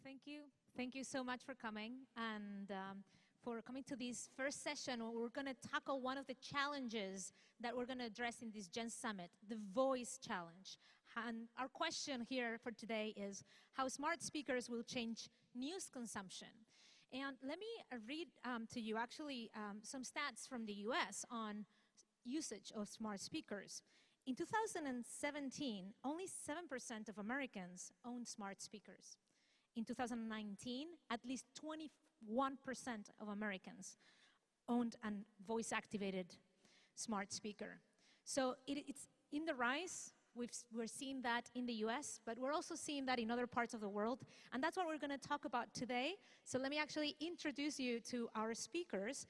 Thank you. Thank you so much for coming and for coming to this first session where we're going to tackle one of the challenges that we're going to address in this Gen Summit, the voice challenge. And our question here for today is how smart speakers will change news consumption. And let me read to you actually some stats from the US on usage of smart speakers. In 2017, only 7% of Americans owned smart speakers. In 2019, at least 21% of Americans owned a voice-activated smart speaker. So it's in the rise. We're seeing that in the US, but we're also seeing that in other parts of the world. And that's what we're going to talk about today. So let me actually introduce you to our speakers.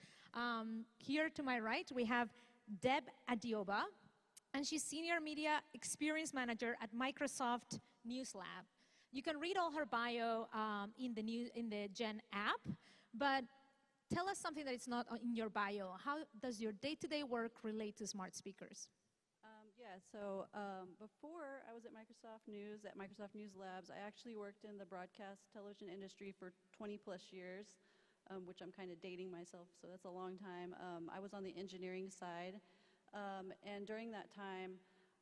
Here to my right, we have Deb Adioba, and she's Senior Media Experience Manager at Microsoft News Lab. You can read all her bio in the Gen app, but tell us something that is not in your bio. How does your day-to-day work relate to smart speakers? Before I was at Microsoft News Labs, I actually worked in the broadcast television industry for 20 plus years, which I'm kind of dating myself, so that's a long time. I was on the engineering side, and during that time,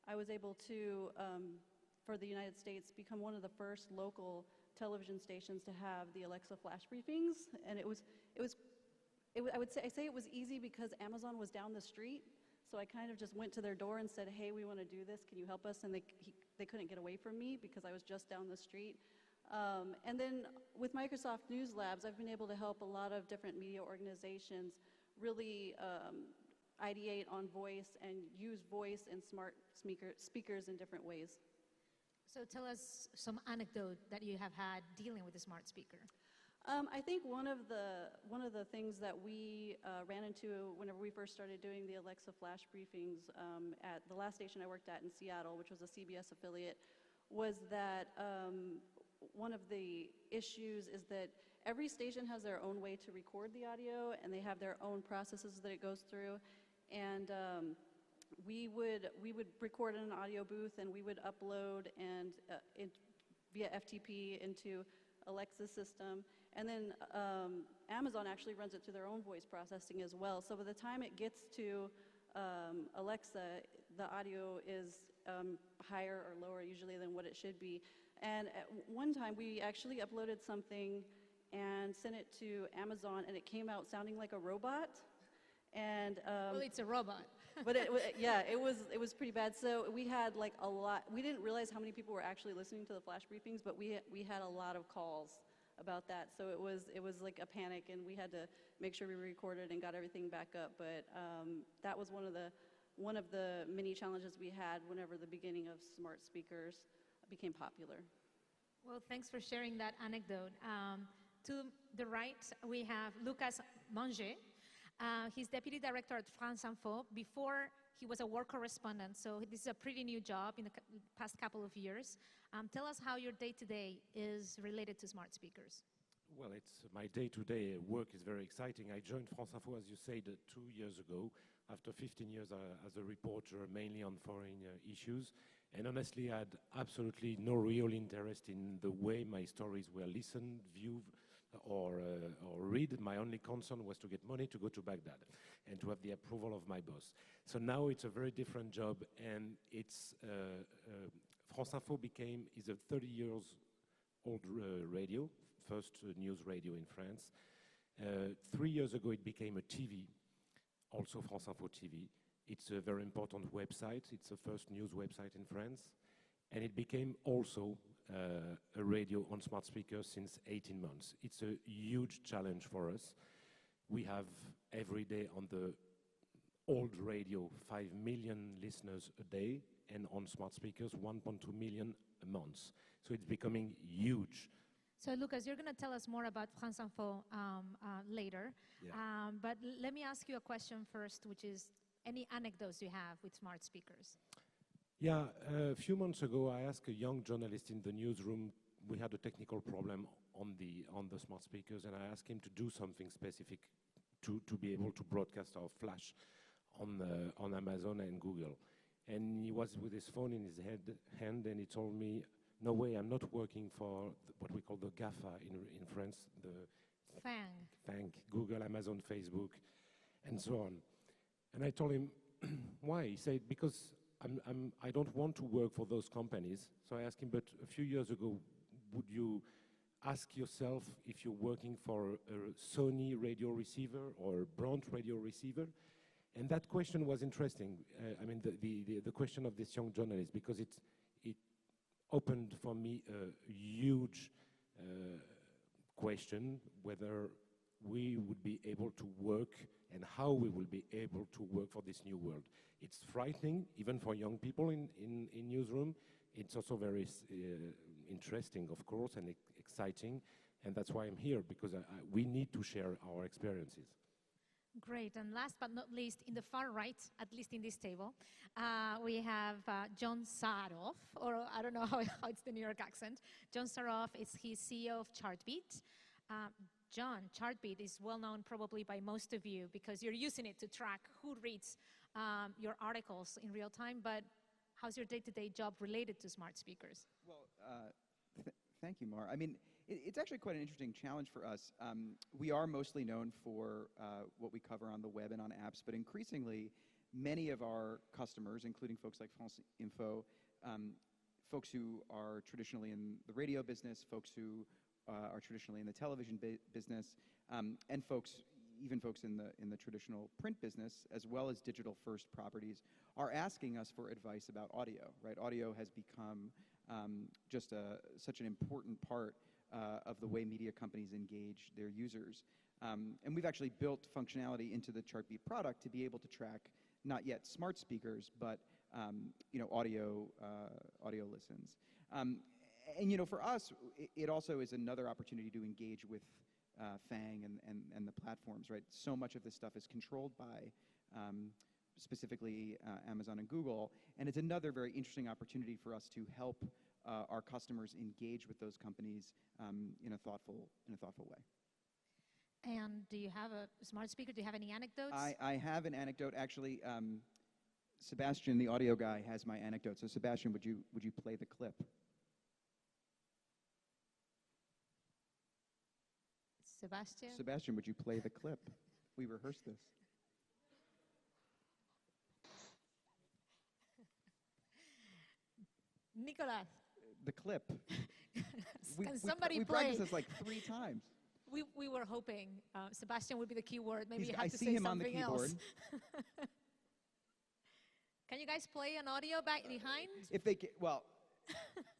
I was able to, for the United States, become one of the first local television stations to have the Alexa flash briefings, and I say it was easy because Amazon was down the street. So I kind of just went to their door and said, hey, we want to do this. Can you help us? And they couldn't get away from me because I was just down the street. And then with Microsoft News Labs, I've been able to help a lot of different media organizations really ideate on voice and use voice and smart speakers in different ways. So tell us some anecdote that you have had dealing with a smart speaker. I think one of the things that we ran into whenever we first started doing the Alexa flash briefings at the last station I worked at in Seattle, which was a CBS affiliate, was that one of the issues is that every station has their own way to record the audio, and they have their own processes that it goes through. And we would record in an audio booth, and we would upload via FTP into Alexa's system, and then Amazon actually runs it through their own voice processing as well. So by the time it gets to Alexa, the audio is higher or lower usually than what it should be. And at one time we actually uploaded something and sent it to Amazon, and it came out sounding like a robot. And well, it's a robot. But it was pretty bad. So we had like a lot. We didn't realize how many people were actually listening to the flash briefings, but we had a lot of calls about that. So it was like a panic, and we had to make sure we recorded and got everything back up. But that was one of the many challenges we had whenever the beginning of smart speakers became popular. Well, thanks for sharing that anecdote. To the right, we have Lucas Manji. He's Deputy Director at France Info. Before, he was a war correspondent, so this is a pretty new job in the past couple of years. Tell us how your day-to-day is related to smart speakers. Well, my day-to-day work is very exciting. I joined France Info, as you said, 2 years ago, after 15 years as a reporter, mainly on foreign issues. And honestly, I had absolutely no real interest in the way my stories were listened, viewed, or read. My only concern was to get money to go to Baghdad and to have the approval of my boss. So now it's a very different job, and it's France Info is a 30 years old radio, first news radio in France. 3 years ago, it became a TV, also France Info TV. It's a very important website. It's the first news website in France. And it became also a radio on smart speakers since 18 months. It's a huge challenge for us. We have every day on the old radio 5 million listeners a day, and on smart speakers 1.2 million a month. So it's becoming huge. So Lucas, you're going to tell us more about France Info later. Yeah. But let me ask you a question first, which is any anecdotes you have with smart speakers? Yeah, a few months ago, I asked a young journalist in the newsroom. We had a technical problem on the smart speakers, and I asked him to do something specific to be able to broadcast our flash on Amazon and Google. And he was with his phone in his hand, and he told me, no way, I'm not working for what we call the GAFA in France, the FANG. Google, Amazon, Facebook, and so on. And I told him, why? He said, because I don't want to work for those companies. So I asked him, but a few years ago, would you ask yourself if you're working for a Sony radio receiver or a Brandt radio receiver? And that question was interesting. I mean, the question of this young journalist, because it opened for me a huge question whether we would be able to work and how we will be able to work for this new world. It's frightening, even for young people in newsroom. It's also very interesting, of course, and exciting. And that's why I'm here, because we need to share our experiences. Great. And last but not least, in the far right, at least in this table, we have John Saroff, or I don't know how it's the New York accent. John Saroff is his CEO of Chartbeat. John, Chartbeat is well known probably by most of you because you're using it to track who reads your articles in real time, but how's your day-to-day job related to smart speakers? Well, thank you, Mar. I mean, it's actually quite an interesting challenge for us. We are mostly known for what we cover on the web and on apps, but increasingly, many of our customers, including folks like France Info, folks who are traditionally in the radio business, folks who are traditionally in the television business, and even folks in the traditional print business, as well as digital-first properties, are asking us for advice about audio. Right? Audio has become just such an important part of the way media companies engage their users. And we've actually built functionality into the Chartbeat product to be able to track not yet smart speakers, but audio listens. And for us, it also is another opportunity to engage with FANG and the platforms, right? So much of this stuff is controlled by specifically Amazon and Google, and it's another very interesting opportunity for us to help our customers engage with those companies in a thoughtful way. And do you have a smart speaker? Do you have any anecdotes? I have an anecdote. Actually, Sebastian, the audio guy, has my anecdote. So Sebastian, would you play the clip? Sebastian, would you play the clip? We rehearsed this. Nicolas. The clip. Can somebody we play? practiced this like 3 times. We were hoping Sebastian would be the keyword. Maybe you I have to see say him on the something keyboard. else. Can you guys play an audio back behind? If they can, well,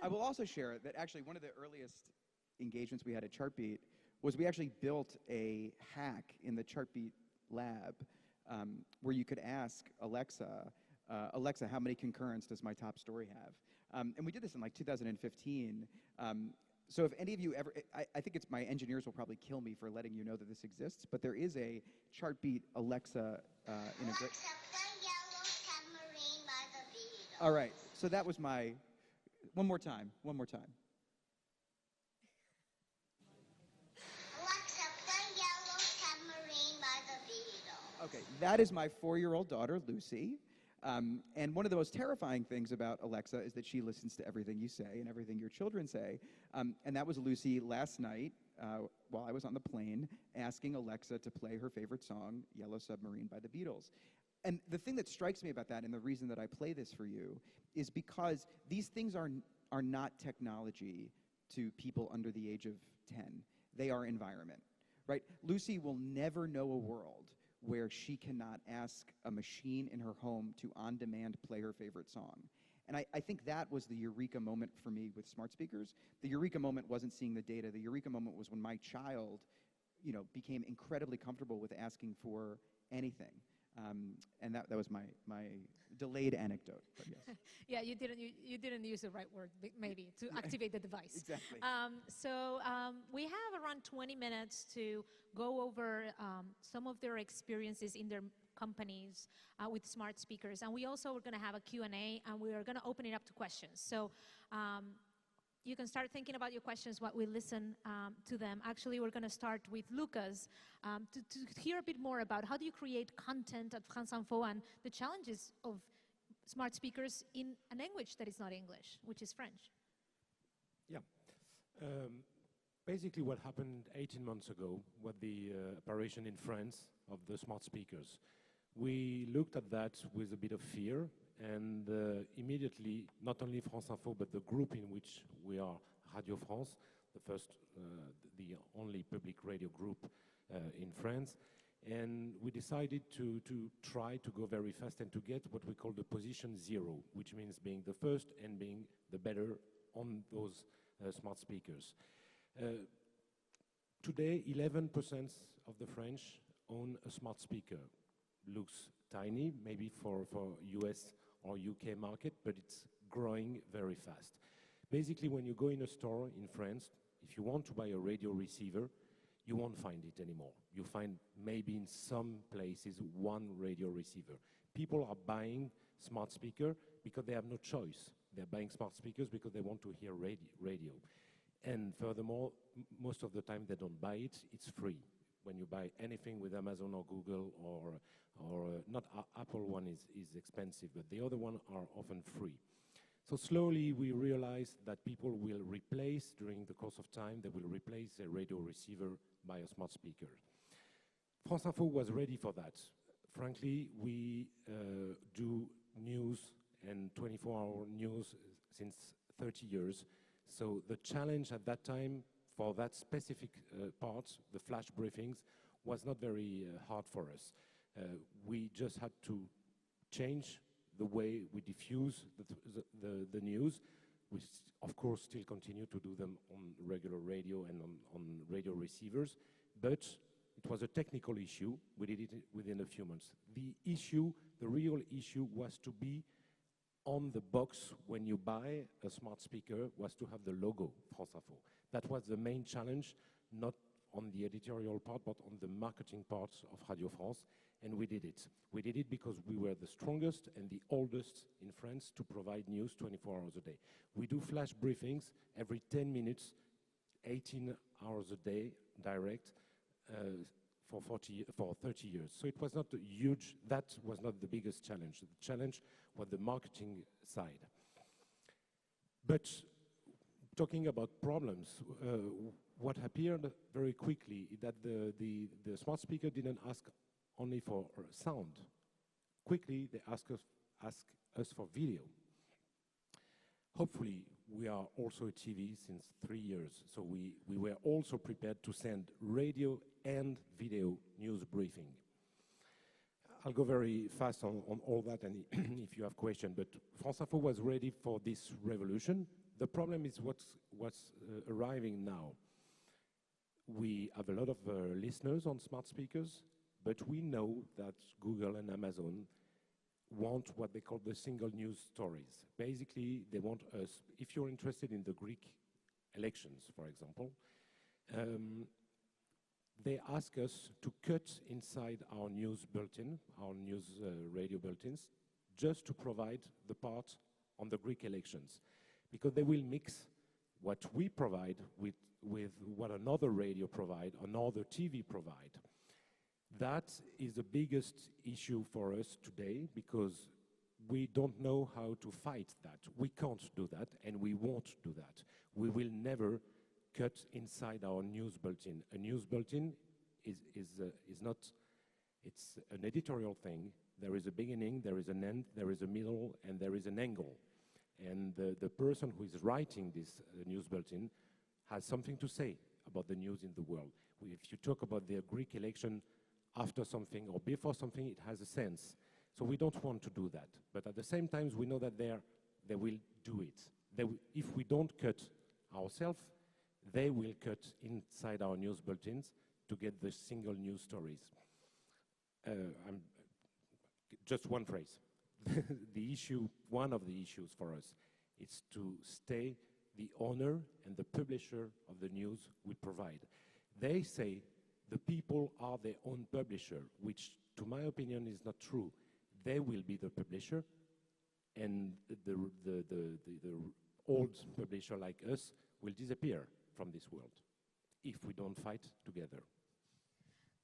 I will also share that actually one of the earliest engagements we had at Chartbeat was we actually built a hack in the Chartbeat lab where you could ask Alexa, Alexa, how many concurrents does my top story have? And we did this in like 2015. So if any of you ever, I think it's my engineers will probably kill me for letting you know that this exists, but there is a Chartbeat Alexa integration. All right, so that was my, one more time. Alexa, play Yellow Submarine by the Beatles. Okay, that is my 4-year-old daughter, Lucy. And one of the most terrifying things about Alexa is that she listens to everything you say and everything your children say. And that was Lucy last night while I was on the plane asking Alexa to play her favorite song, Yellow Submarine by the Beatles. And the thing that strikes me about that, and the reason that I play this for you, is because these things are not technology to people under the age of 10. They are environment, right? Lucy will never know a world where she cannot ask a machine in her home to on-demand play her favorite song. And I think that was the eureka moment for me with smart speakers. The eureka moment wasn't seeing the data. The eureka moment was when my child, became incredibly comfortable with asking for anything. And that was my delayed anecdote, but yes. Yeah, you didn't use the right word, maybe, to activate the device. Exactly. So we have around 20 minutes to go over some of their experiences in their companies with smart speakers. And we also are going to have a Q&A, and we are going to open it up to questions. So you can start thinking about your questions while we listen to them. Actually, we're going to start with Lucas to hear a bit more about how do you create content at France Info and the challenges of smart speakers in a language that is not English, which is French. Yeah. Um, Basically, what happened 18 months ago was the apparition in France of the smart speakers. We looked at that with a bit of fear, and immediately, not only France Info, but the group in which we are, Radio France, the first, the only public radio group in France, and we decided to try to go very fast and to get what we call the position zero, which means being the first and being the better on those smart speakers. Today, 11% of the French own a smart speaker. Looks tiny, maybe for US or UK market, but it's growing very fast. Basically, when you go in a store in France, if you want to buy a radio receiver, you won't find it anymore. You find maybe in some places one radio receiver. People are buying smart speaker because they have no choice. They're buying smart speakers because they want to hear radio. And furthermore, most of the time they don't buy it, it's free. When you buy anything with Amazon or Google or not Apple one is expensive, but the other one are often free. So slowly we realized that people will replace, during the course of time, they will replace a radio receiver by a smart speaker. France Info was ready for that. Frankly, we do news and 24-hour news since 30 years. So the challenge at that time for that specific part, the flash briefings, was not very hard for us. We just had to change the way we diffuse the news. We, of course, still continue to do them on regular radio and on radio receivers, but it was a technical issue. We did it within a few months. The real issue was to be on the box when you buy a smart speaker, was to have the logo France Info. That was the main challenge, not on the editorial part, but on the marketing part of Radio France, and we did it. We did it because we were the strongest and the oldest in France to provide news 24 hours a day. We do flash briefings every 10 minutes, 18 hours a day, direct, for 30 years. So it was not a huge, that was not the biggest challenge. The challenge was the marketing side. But talking about problems, what appeared very quickly is that the smart speaker didn't ask only for sound. Quickly, they asked us for video. Hopefully, we are also a TV since 3 years, so we were also prepared to send radio and video news briefing. I'll go very fast on all that, and if you have questions, but France Info was ready for this revolution. The problem is what's arriving now. We have a lot of listeners on smart speakers, but we know that Google and Amazon want what they call the single news stories. Basically, they want us, if you're interested in the Greek elections, for example, they ask us to cut inside our news bulletin, our news radio bulletins, just to provide the part on the Greek elections. Because they will mix what we provide with what another radio provide, another TV provide. That is the biggest issue for us today because we don't know how to fight that. We can't do that, and we won't do that. We will never cut inside our news bulletin. A news bulletin is not, it's an editorial thing. There is a beginning, there is an end, there is a middle, and there is an angle. And the person who is writing this news bulletin has something to say about the news in the world. If you talk about the Greek election after something or before something, it has a sense. So we don't want to do that. But at the same time, we know that they will do it. If we don't cut ourselves, they will cut inside our news bulletins to get the single news stories. Just one phrase. The issue, one of the issues for us, is to stay the owner and the publisher of the news we provide. They say the people are their own publisher, which to my opinion is not true. They will be the publisher, and the old publisher like us will disappear from this world if we don't fight together.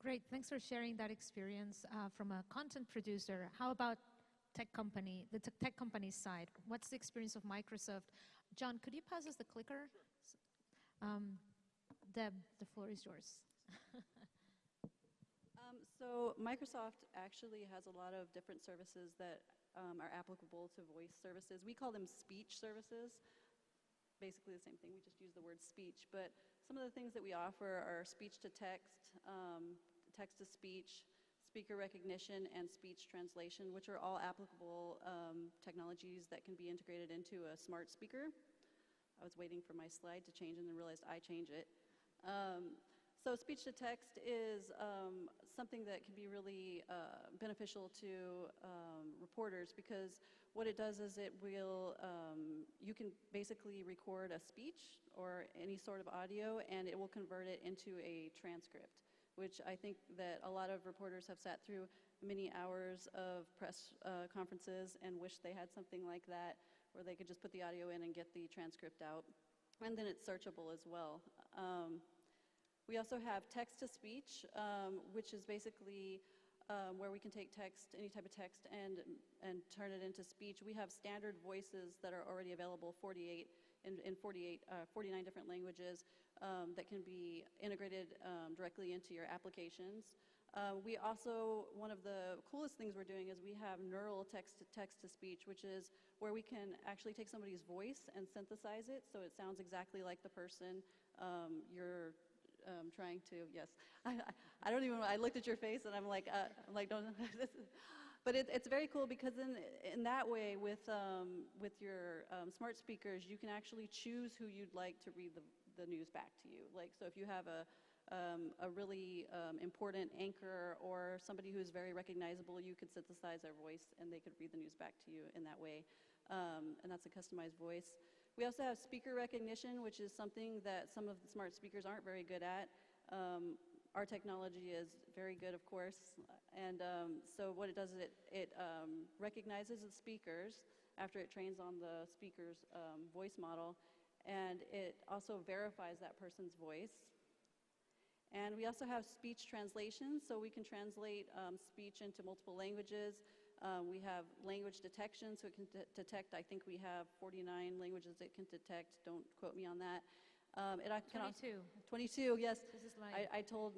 Great, thanks for sharing that experience from a content producer. How about tech company, the tech company side? What's the experience of Microsoft? John, could you pass us the clicker Deb, the floor is yours. So Microsoft actually has a lot of different services that are applicable to voice services. We call them speech services. Basically the same thing, we just use the word speech. But some of the things that we offer are speech to text, text to speech, speaker recognition, and speech translation, which are all applicable technologies that can be integrated into a smart speaker. I was waiting for my slide to change and then realized I change it. So speech to text is something that can be really beneficial to reporters, because what it does is it will, you can basically record a speech or any sort of audio, and it will convert it into a transcript, which I think that a lot of reporters have sat through many hours of press conferences and wish they had something like that, where they could just put the audio in and get the transcript out. And then it's searchable as well. We also have text-to-speech, which is basically where we can take text, any type of text, and turn it into speech. We have standard voices that are already available 49 different languages that can be integrated directly into your applications. We also, one of the coolest things we're doing is we have neural text-to-speech, which is where we can actually take somebody's voice and synthesize it so it sounds exactly like the person you're trying to, yes. I don't even, I looked at your face and I'm like don't, but it's very cool, because in that way with your smart speakers, you can actually choose who you'd like to read the news back to you. Like, so if you have a really important anchor or somebody who's very recognizable, you could synthesize their voice and they could read the news back to you in that way. And that's a customized voice. We also have speaker recognition, which is something that some of the smart speakers aren't very good at. Our technology is very good, of course. And so what it does is it recognizes the speakers after it trains on the speaker's voice model, and it also verifies that person's voice. And we also have speech translation, so we can translate speech into multiple languages. We have language detection, so it can detect, I think we have 49 languages it can detect. Don't quote me on that. 22. 22, yes. This is like, I told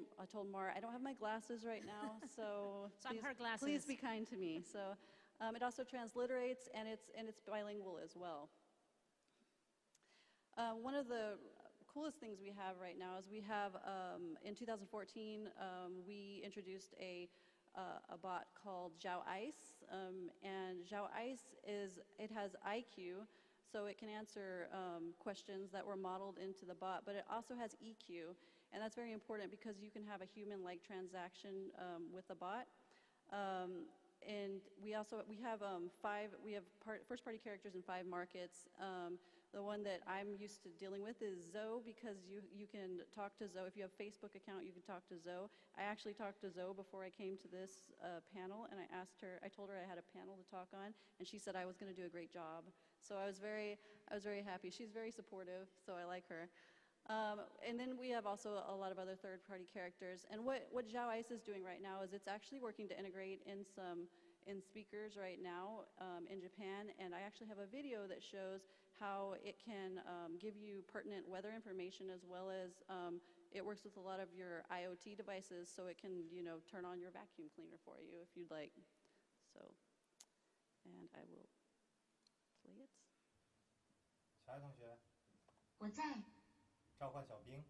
Mara, I don't have my glasses right now, so so I'm her glasses. please be kind to me. So it also transliterates, and it's bilingual as well. One of the coolest things we have right now is we have, in 2014, we introduced a bot called Zhao Ice, and Zhao Ice it has IQ, so it can answer questions that were modeled into the bot, but it also has EQ, and that's very important because you can have a human-like transaction with the bot. And we have first-party characters in 5 markets. The one that I'm used to dealing with is Zoe, because you can talk to Zoe. If you have a Facebook account, you can talk to Zoe. I actually talked to Zoe before I came to this panel, and I told her I had a panel to talk on, and she said I was going to do a great job. So I was very happy. She's very supportive, so I like her. And then we have also a lot of other third-party characters. And what Zhao Ice is doing right now is it's actually working to integrate in speakers right now in Japan. And I actually have a video that shows how it can give you pertinent weather information, as well as it works with a lot of your IoT devices, so it can, turn on your vacuum cleaner for you if you'd like. So, and I will play it. 小爱同学，我在，召唤小兵。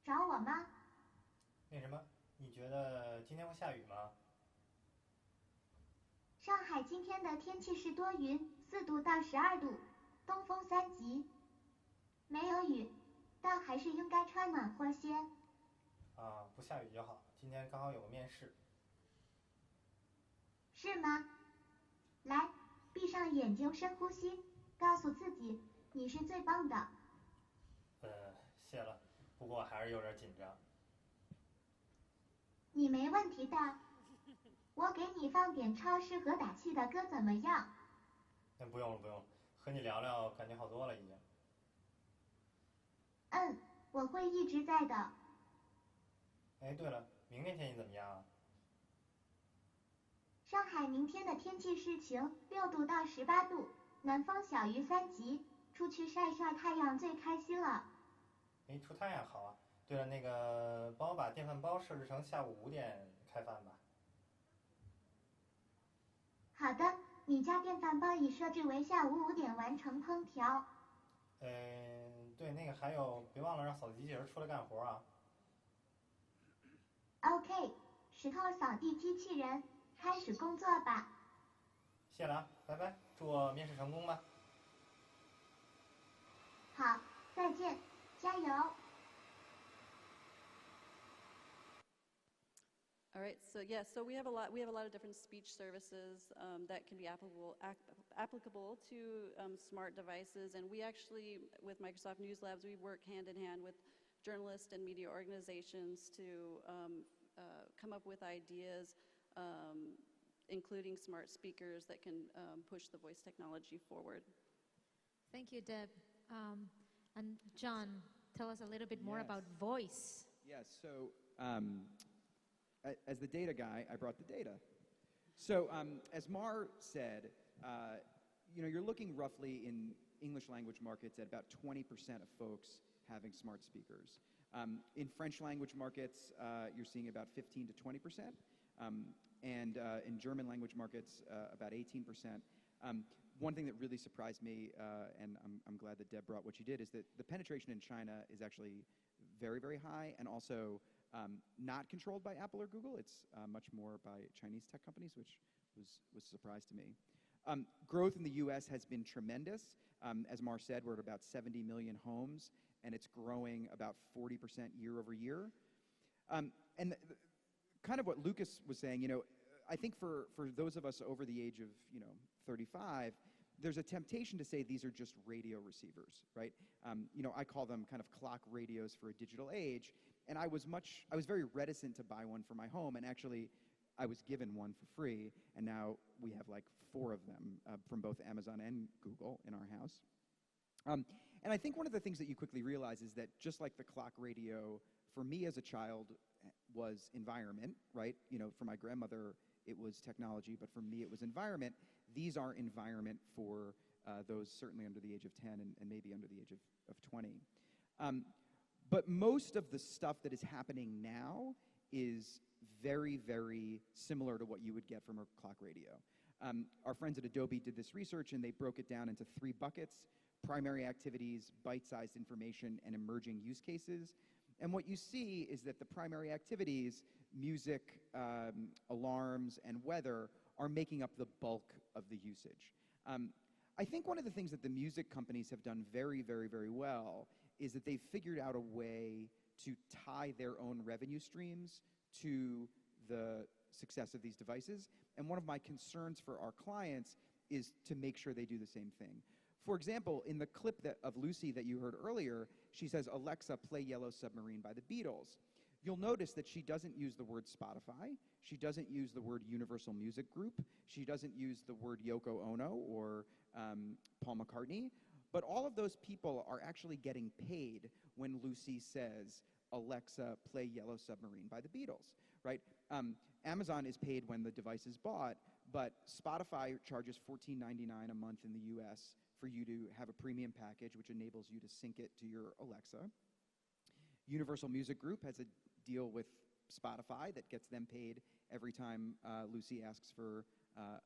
找我吗？那什么，你觉得今天会下雨吗？上海今天的天气是多云，4度到12度，东风3级，没有雨，但还是应该穿暖和些。啊，不下雨就好。今天刚好有个面试。是吗？来，闭上眼睛，深呼吸，告诉自己你是最棒的。谢了，不过还是有点紧张。你没问题的，我给你放点超适合打气的歌怎么样？那不用了，不用了，和你聊聊感觉好多了已经。我会一直在的。哎，对了，明天天气怎么样啊？上海明天的天气是晴，6度到18度，南风小于3级，出去晒晒太阳最开心了。哎，出太阳好啊。对了，那个帮我把电饭煲设置成下午5点开饭吧。好的，你家电饭煲已设置为下午5点完成烹调。对，那个还有，别忘了让扫地机器人出来干活啊。OK， 石头扫地机器人，开始工作吧。谢了啊，拜拜，祝我面试成功吧。好，再见，加油。All right, so yes, so we have a lot of different speech services that can be applicable to smart devices, and we actually, with Microsoft News Labs, we work hand in hand with journalists and media organizations to come up with ideas, including smart speakers that can push the voice technology forward. Thank you, Deb. And John, tell us a little bit more Yes. about voice. Yes, so as the data guy, I brought the data. So as Mar said, you're looking roughly in English language markets at about 20% of folks having smart speakers. In French language markets, you're seeing about 15 to 20%. And in German language markets, about 18%. One thing that really surprised me, and I'm glad that Deb brought what she did, is that the penetration in China is actually very, very high, and also not controlled by Apple or Google. It's much more by Chinese tech companies, which was a surprise to me. Growth in the US has been tremendous. As Mar said, we're at about 70 million homes, and it's growing about 40% year over year. And kind of what Lucas was saying, I think for those of us over the age of 35, there's a temptation to say these are just radio receivers, right? I call them kind of clock radios for a digital age, and I was very reticent to buy one for my home, and actually I was given one for free, and now we have like 4 of them from both Amazon and Google in our house. And I think one of the things that you quickly realize is that just like the clock radio, for me as a child was environment, right? For my grandmother, it was technology, but for me it was environment. These are environment for those certainly under the age of 10 and maybe under the age of 20. But most of the stuff that is happening now is very, very similar to what you would get from a clock radio. Our friends at Adobe did this research, and they broke it down into 3 buckets: primary activities, bite-sized information, and emerging use cases. And what you see is that the primary activities, music, alarms, and weather, are making up the bulk of the usage. I think one of the things that the music companies have done very, very, very well is that they've figured out a way to tie their own revenue streams to the success of these devices. And one of my concerns for our clients is to make sure they do the same thing. For example, in the clip of Lucy that you heard earlier, she says, "Alexa, play Yellow Submarine" by the Beatles. You'll notice that she doesn't use the word Spotify. She doesn't use the word Universal Music Group. She doesn't use the word Yoko Ono or Paul McCartney. But all of those people are actually getting paid when Lucy says, "Alexa, play Yellow Submarine" by the Beatles, right? Amazon is paid when the device is bought, but Spotify charges $14.99 a month in the US for you to have a premium package, which enables you to sync it to your Alexa. Universal Music Group has a deal with Spotify that gets them paid every time Lucy asks for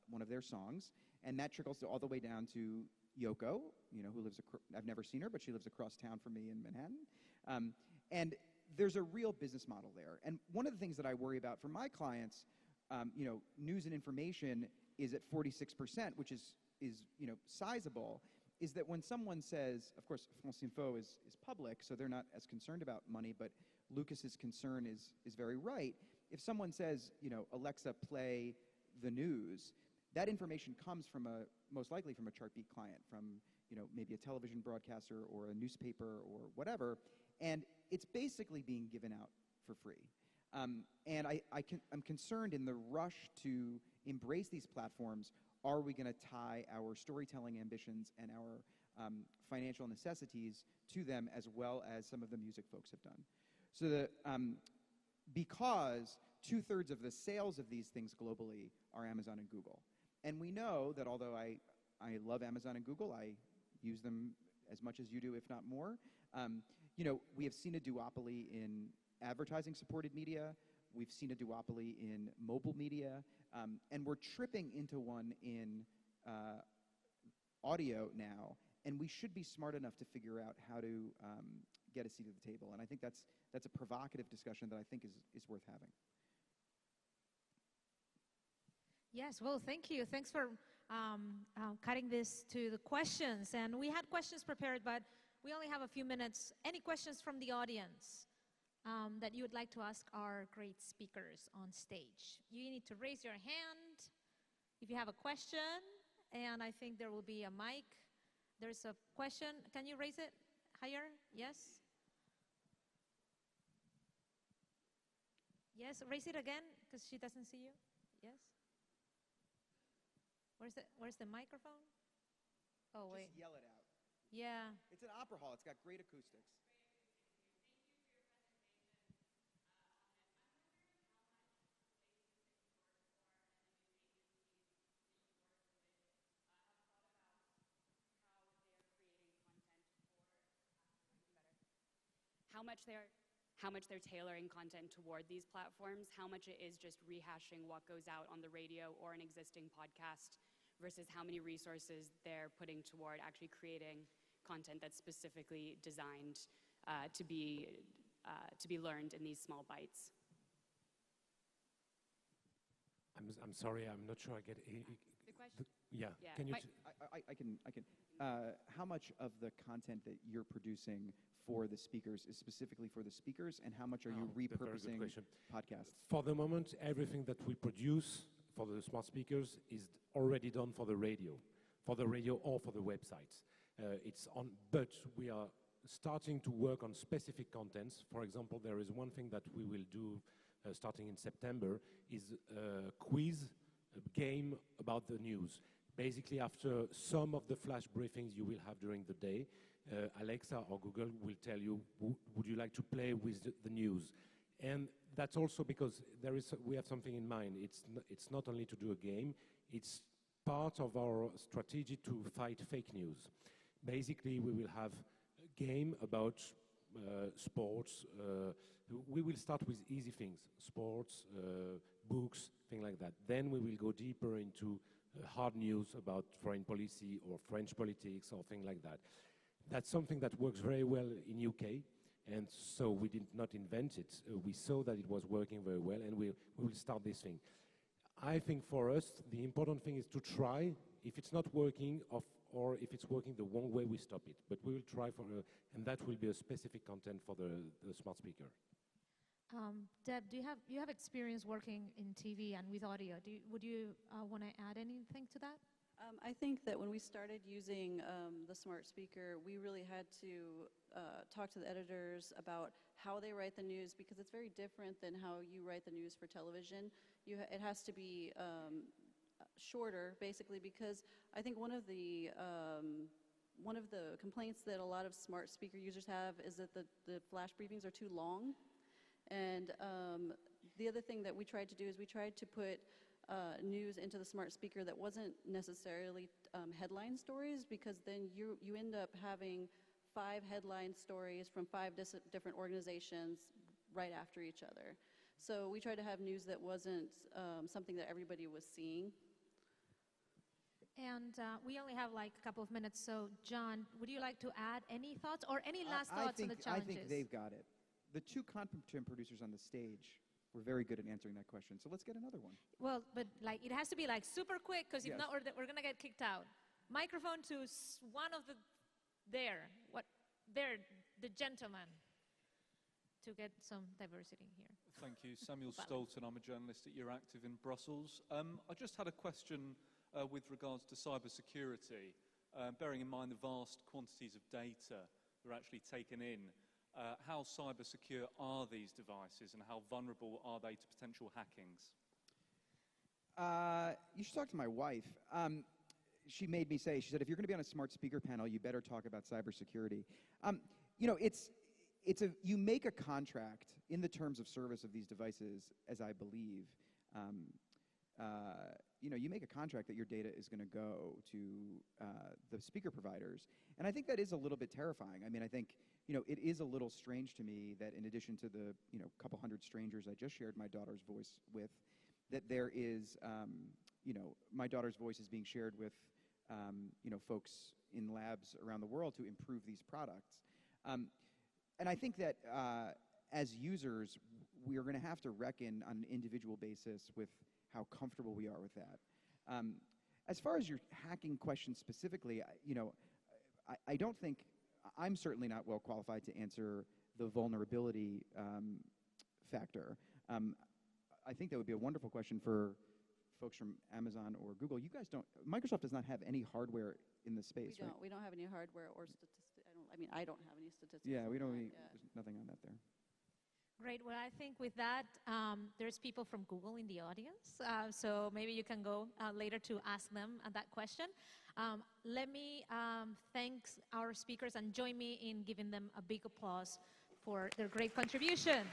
one of their songs. And that trickles all the way down to Yoko, who lives I've never seen her, but she lives across town from me in Manhattan. And there's a real business model there. And one of the things that I worry about for my clients, news and information is at 46%, which is sizable, is that when someone says, of course, France Info is public, so they're not as concerned about money, but Lucas's concern is very right. If someone says, "Alexa, play the news," that information comes from most likely from a Chartbeat client, from maybe a television broadcaster or a newspaper or whatever, and it's basically being given out for free. And I'm concerned in the rush to embrace these platforms, are we going to tie our storytelling ambitions and our financial necessities to them, as well as some of the music folks have done? So because 2/3 of the sales of these things globally are Amazon and Google. And we know that although I love Amazon and Google, I use them as much as you do, if not more. We have seen a duopoly in advertising-supported media. We've seen a duopoly in mobile media. And we're tripping into one in audio now. And we should be smart enough to figure out how to get a seat at the table. And I think that's a provocative discussion that I think is worth having. Yes, well, thank you. Thanks for cutting this to the questions. And we had questions prepared, but we only have a few minutes. Any questions from the audience that you would like to ask our great speakers on stage? You need to raise your hand if you have a question, and I think there will be a mic. There's a question. Can you raise it higher? Yes? Yes, raise it again, because she doesn't see you. Yes? Where's the microphone? Oh, wait. Just yell it out. Yeah. It's an opera hall. It's got great acoustics. How much they're tailoring content toward these platforms, how much it is just rehashing what goes out on the radio or an existing podcast versus how many resources they're putting toward actually creating content that's specifically designed to be learned in these small bites. I'm sorry, I'm not sure I get The question? yeah. Yeah. Can you I can. How much of the content that you're producing for the speakers is specifically for the speakers, and how much are you that's a very good repurposing question. podcasts? For the moment, everything that we produce for the smart speakers is already done for the radio or for the websites. It's on, but we are starting to work on specific contents. For example, there is one thing that we will do starting in September is a quiz, a game about the news. Basically, after some of the flash briefings you will have during the day, Alexa or Google will tell you, would you like to play with the news? And that's also because we have something in mind. It's not only to do a game, it's part of our strategy to fight fake news. Basically, we will have a game about sports. We will start with easy things, sports, books, things like that. Then we will go deeper into hard news about foreign policy or French politics or things like that. That's something that works very well in UK, and so we did not invent it. We saw that it was working very well, and we will start this thing. I think for us, the important thing is to try. If it's not working, or if it's working the wrong way, we stop it. But we will try and that will be a specific content for the smart speaker. Deb, you have experience working in TV and with audio? Would you want to add anything to that? I think that when we started using the smart speaker, we really had to talk to the editors about how they write the news, because it's very different than how you write the news for television. It has to be shorter, basically, because I think one of the complaints that a lot of smart speaker users have is that the flash briefings are too long. And the other thing that we tried to do is we tried to put news into the smart speaker that wasn't necessarily headline stories, because then you end up having 5 headline stories from 5 different organizations right after each other. So we tried to have news that wasn't something that everybody was seeing. And we only have like a couple of minutes, so John, would you like to add any thoughts or any last thoughts on the challenges? I think they've got it. The 2 content producers on the stage were very good at answering that question, so let's get another one. Well, but like it has to be like super quick, because if Yes. not, we're gonna get kicked out. Microphone to one of the the gentleman, to get some diversity here. Thank you. Samuel Stolten. I'm a journalist at Euractiv in Brussels. I just had a question with regards to cybersecurity, bearing in mind the vast quantities of data that are actually taken in. How cyber secure are these devices, and how vulnerable are they to potential hackings? You should talk to my wife. She made me say, she said, if you're going to be on a smart speaker panel, you better talk about cybersecurity. You make a contract in the terms of service of these devices, as I believe, you make a contract that your data is going to go to the speaker providers. And I think that is a little bit terrifying. I mean, I think, it is a little strange to me that in addition to the, couple hundred strangers I just shared my daughter's voice with, that there is, my daughter's voice is being shared with, folks in labs around the world to improve these products. And I think that as users, we are going to have to reckon on an individual basis with how comfortable we are with that. As far as your hacking question specifically, I don't think, I'm certainly not well qualified to answer the vulnerability factor. I think that would be a wonderful question for folks from Amazon or Google. You guys Microsoft does not have any hardware in the space, right? We don't have any hardware or statistics. I don't have any statistics. Yeah, we don't. Yeah. There's nothing on that there. Great. Well, I think with that, there's people from Google in the audience, so maybe you can go later to ask them that question. Let me thank our speakers and join me in giving them a big applause for their great contribution.